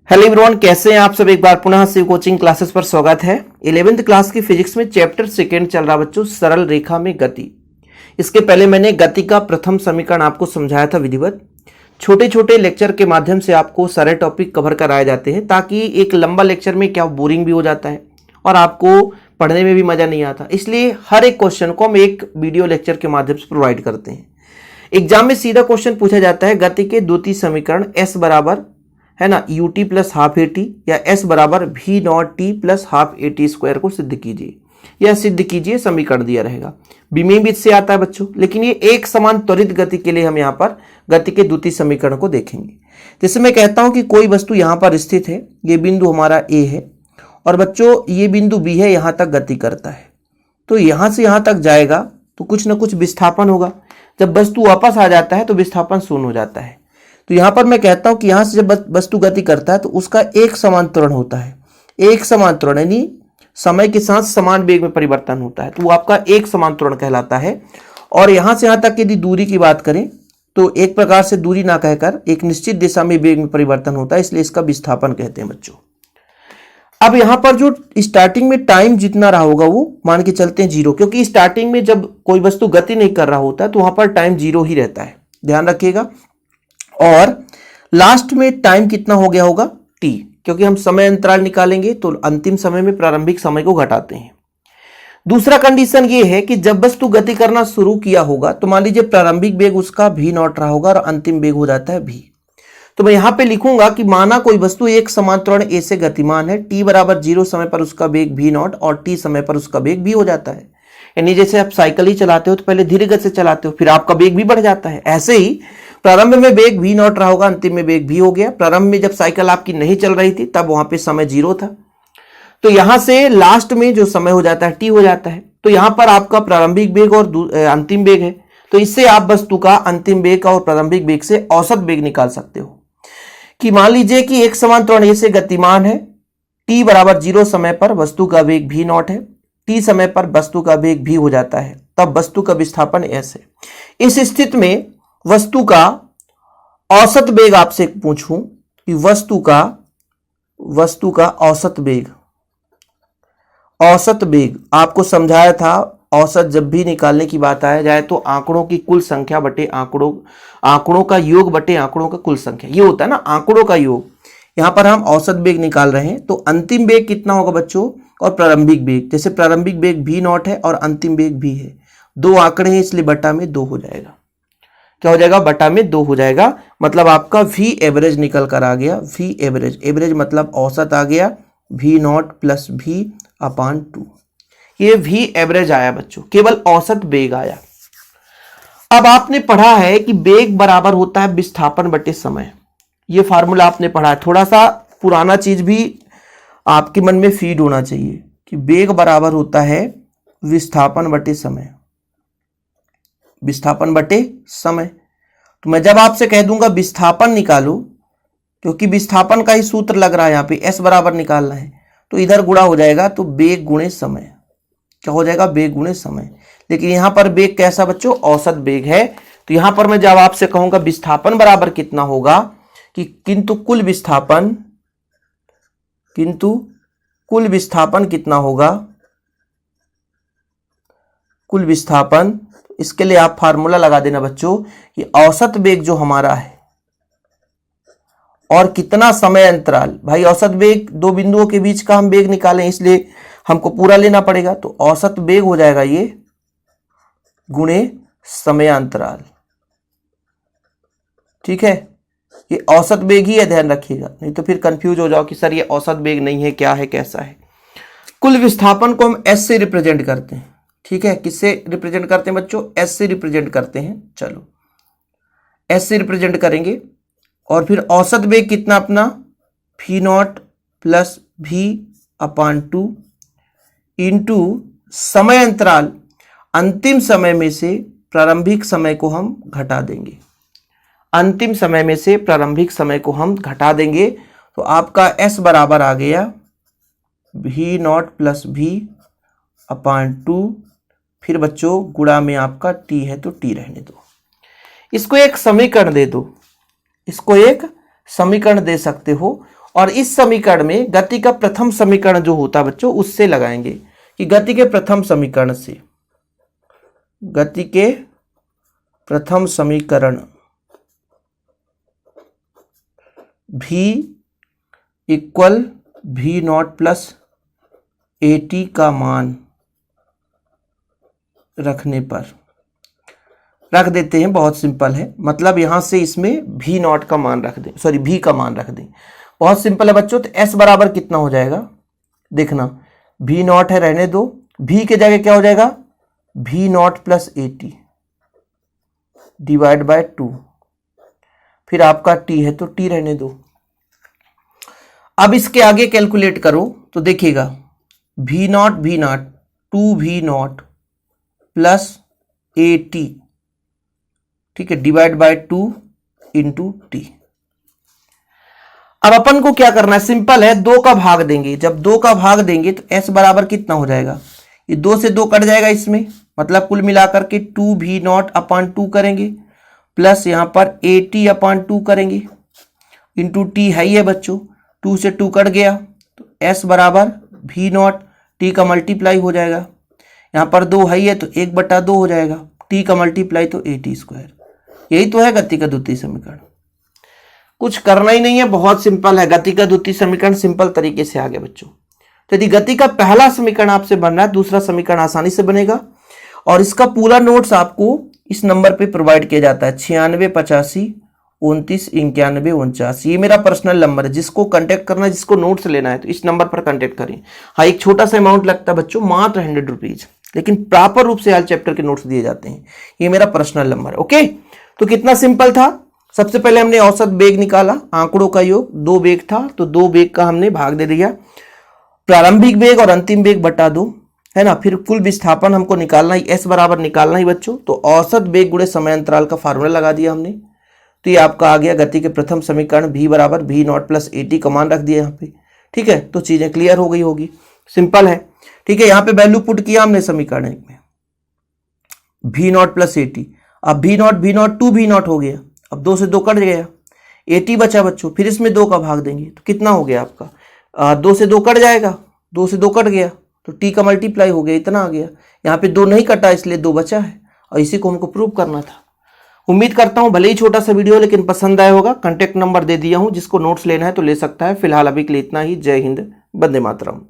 Hello everyone, कैसे हैं आप सब। एक बार पुनः शिव कोचिंग क्लासेस पर स्वागत है। 11th क्लास की फिजिक्स में चैप्टर सेकेंड चल रहा बच्चों, सरल रेखा में गति। इसके पहले मैंने गति का प्रथम समीकरण आपको समझाया था विधिवत। छोटे छोटे लेक्चर के माध्यम से आपको सारे टॉपिक कवर कराए जाते हैं, ताकि एक लंबा लेक्चर में क्या बोरिंग भी हो जाता है और आपको पढ़ने में भी मजा नहीं आता। इसलिए हर एक क्वेश्चन को हम एक वीडियो लेक्चर के माध्यम से प्रोवाइड करते हैं। एग्जाम में सीधा क्वेश्चन पूछा जाता है, गति के द्वितीय समीकरण S बराबर है ना ut plus half A T या S बराबर भी not T plus half A T square को सिद्ध कीजिए या सिद्ध कीजिए, समीकरण दिया रहेगा। बीमे बीच से आता है बच्चों, लेकिन ये एक समान त्वरित गति के लिए हम यहाँ पर गति के द्वितीय समीकरण को देखेंगे। जैसे मैं कहता हूं कि कोई वस्तु यहाँ पर स्थित है, ये बिंदु हमारा ए है और बच्चों ये बिंदु बी है, यहाँ तक गति करता है। तो यहाँ से यहाँ तक जाएगा तो कुछ ना कुछ विस्थापन होगा। जब वस्तु वापस आ जाता है तो विस्थापन शून्य हो जाता है। तो यहां पर मैं कहता हूं कि यहां से जब वस्तु गति करता है तो उसका एक समान त्वरण होता है। एक समान त्वरण यानी समय के साथ समान वेग में परिवर्तन होता है, तो वो आपका एक समान त्वरण कहलाता है। और यहां से यहां तक यदि दूरी की बात करें तो एक प्रकार से दूरी ना कहकर एक निश्चित दिशा में वेग में परिवर्तन होता है, इसलिए इसका विस्थापन कहते हैं बच्चों। अब यहां पर जो स्टार्टिंग में टाइम जितना रहा होगा वो मान के चलते हैं 0, क्योंकि स्टार्टिंग में जब कोई वस्तु गति नहीं कर रहा होता तो वहां पर टाइम 0 ही रहता है, ध्यान रखिएगा। और लास्ट में टाइम कितना हो गया होगा t, क्योंकि हम समय अंतराल निकालेंगे तो अंतिम समय में प्रारंभिक समय को घटाते हैं। दूसरा कंडीशन ये है कि जब वस्तु गति करना शुरू किया होगा तो मान लीजिए प्रारंभिक वेग उसका v नॉट रहा होगा और अंतिम वेग हो जाता है v। तो मैं यहां पे लिखूंगा कि माना कोई वस्तु एक समान त्वरण a से गतिमान है, t बराबर 0 समय पर उसका वेग v नॉट और t समय पर उसका वेग v हो जाता है। यानी जैसे आप साइकिल ही चलाते हो तो पहले धीरे गति से चलाते हो, फिर आपका वेग भी बढ़ जाता है। ऐसे ही प्रारंभ में वेग v नॉट रहा होगा, अंतिम में वेग v हो गया। प्रारंभ में जब साइकिल आपकी नहीं चल रही थी तब वहां पे समय 0 था, तो यहां से लास्ट में जो समय हो जाता है t हो जाता है। तो यहां पर आपका प्रारंभिक वेग और अंतिम वेग है, तो इससे आप वस्तु का अंतिम वेग और प्रारंभिक वेग से औसत वेग निकाल सकते हो। कि मान लीजिए कि एक समान त्वरण से गतिमान है, t बराबर 0 समय पर वस्तु का वेग v नॉट है, t समय पर वस्तु का वेग v हो जाता है, तब वस्तु का विस्थापन s है। इस स्थिति में वस्तु का औसत वेग आपसे पूछूं कि वस्तु का औसत वेग आपको समझाया था। औसत जब भी निकालने की बात आया जाए तो आंकड़ों की कुल संख्या बटे आंकड़ों का योग बटे आंकड़ों का कुल संख्या, ये होता है ना आंकड़ों का योग। यहां पर हम औसत वेग निकाल रहे हैं, तो अंतिम वेग कितना होगा बच्चों और प्रारंभिक वेग, जैसे प्रारंभिक वेग v नॉट है और अंतिम वेग v है, दो आंकड़े हैं इसलिए बटा में 2 हो जाएगा। क्या हो जाएगा? बटा में 2 हो जाएगा। मतलब आपका v एवरेज निकल कर आ गया। v एवरेज मतलब औसत आ गया, v नॉट प्लस v अपान 2। ये v एवरेज आया बच्चों, केवल औसत वेग आया। अब आपने पढ़ा है कि वेग बराबर होता है विस्थापन बटे समय। ये फार्मूला आपने पढ़ा है, थोड़ा सा पुराना चीज भी आपके मन में फीड होना चाहिए कि वेग बराबर होता है विस्थापन बटे समय। विस्थापन बटे समय, तो मैं जब आपसे कह दूंगा विस्थापन निकालो, क्योंकि विस्थापन का ही सूत्र लग रहा है यहाँ पे, S बराबर निकालना है, तो इधर गुणा हो जाएगा तो वेग गुणे समय। क्या हो जाएगा? वेग गुणे समय। लेकिन यहां पर वेग कैसा बच्चों? औसत वेग है। तो यहां पर मैं जब आपसे कहूंगा विस्थापन बराबर कितना होगा कि किंतु कुल विस्थापन कितना होगा, कुल विस्थापन, इसके लिए आप फार्मूला लगा देना बच्चों कि औसत वेग जो हमारा है और कितना समय अंतराल। भाई औसत वेग दो बिंदुओं के बीच का हम वेग निकालें, इसलिए हमको पूरा लेना पड़ेगा, तो औसत वेग हो जाएगा ये गुणे समय अंतराल। ठीक है, ये औसत वेग ही है, ध्यान रखिएगा, नहीं तो फिर कंफ्यूज हो जाओ कि सर ये औसत वेग नहीं है, क्या है कैसा है। कुल विस्थापन को हम S से रिप्रेजेंट करते हैं। ठीक है, किससे रिप्रेजेंट करते हैं बच्चों? S से रिप्रेजेंट करते हैं। चलो S से रिप्रेजेंट करेंगे और फिर औसत वेग कितना अपना v not plus v upon 2 into समय अंतराल। अंतिम समय में से प्रारंभिक समय को हम घटा देंगे, अंतिम समय में से प्रारंभिक समय को हम घटा देंगे, तो आपका S बराबर आ गया v नॉट प्लस v अपान 2। फिर बच्चों गुणा में आपका t है तो t रहने दो, इसको एक समीकरण दे दो, इसको एक समीकरण दे सकते हो और इस समीकरण में गति का प्रथम समीकरण जो होता है बच्चों उससे लगाएंगे कि गति के प्रथम समीकरण से, गति के प्रथम समीकरण v equal v not plus at का मान रखने पर रख देते हैं। बहुत सिंपल है, मतलब यहां से इसमें v नॉट का मान रख दें, सॉरी v का मान रख दें। बहुत सिंपल है बच्चों। तो s बराबर कितना हो जाएगा, देखना v नॉट है रहने दो, v के जगह क्या हो जाएगा v not plus at divide by 2, फिर आपका t है तो t रहने दो। अब इसके आगे कैलकुलेट करो तो देखिएगा v not 2v not plus at, ठीक है, डिवाइड बाय 2 इंटू टी। अब अपन को क्या करना है, सिंपल है, 2 का भाग देंगे। जब 2 का भाग देंगे तो s बराबर कितना हो जाएगा, ये 2 से 2 कट जाएगा इसमें, मतलब कुल मिलाकर के 2v नॉट अपॉन 2 करेंगे प्लस यहां पर at अपॉन 2 करेंगे इंटू टी है ही है बच्चों, 2 से 2 कट गया तो s बराबर v नॉट, t का मल्टीप्लाई हो जाएगा, यहाँ पर 2 है ही है तो 1/2 हो जाएगा, t का मल्टीप्लाई तो at स्क्वायर। यही तो है गति का द्वितीय समीकरण। कुछ करना ही नहीं है, बहुत सिंपल है। गति का द्वितीय समीकरण सिंपल तरीके से आ गया बच्चों। तो यदि गति का पहला समीकरण आपसे बन रहा है, दूसरा समीकरण आसानी से बनेगा। और इसका पूरा नोट्स आपको इस नंबर पे प्रोवाइड किया जाता है 96 85 29 91 49। ये मेरा पर्सनल नंबर है, जिसको कांटेक्ट करना है, जिसको नोट्स लेना है तो इस नंबर पर कांटेक्ट करें। हाँ, एक छोटा सा अमाउंट लगता है बच्चों, मात्र 100 रुपीज, लेकिन प्रॉपर रूप से हर चैप्टर के नोट्स दिए जाते हैं। ये मेरा पर्सनल नंबर है। ओके, तो कितना सिंपल था। सबसे पहले हमने औसत वेग निकाला, आंकड़ों का योग, 2 वेग था तो 2 वेग का हमने भाग दे दिया, प्रारंभिक वेग और अंतिम वेग बटा 2, है ना। फिर कुल विस्थापन हमको निकालना ही, s बराबर निकालना ही बच्चों, तो औसत वेग गुणे समय अंतराल का फार्मूला लगा दिया हमने। तो ये आपका आ गया गति के प्रथम समीकरण, v बराबर v नॉट प्लस at का मान रख दिया यहाँ पे, ठीक है। तो चीजें क्लियर हो गई होगी, सिंपल है, ठीक है। यहाँ पे वैल्यू पुट किया हमने समीकरण में, v नॉट प्लस at। अब v नॉट 2v नॉट हो गया, अब 2 से 2 कट गया, at बचा बच्चों, फिर इसमें 2 का भाग देंगे तो कितना हो गया आपका, 2 से 2 कट जाएगा, 2 से 2 कट गया तो t का मल्टीप्लाई हो गया, इतना आ गया। यहाँ पे 2 नहीं कटा इसलिए 2 बचा है, और इसी को हमको प्रूव करना था। उम्मीद करता हूँ भले ही छोटा सा वीडियो लेकिन पसंद आया होगा। कांटेक्ट नंबर दे दिया हूँ, जिसको नोट्स लेना है तो ले सकता है। फिलहाल अभी के लिए इतना ही। जय हिंद, वंदे मातरम।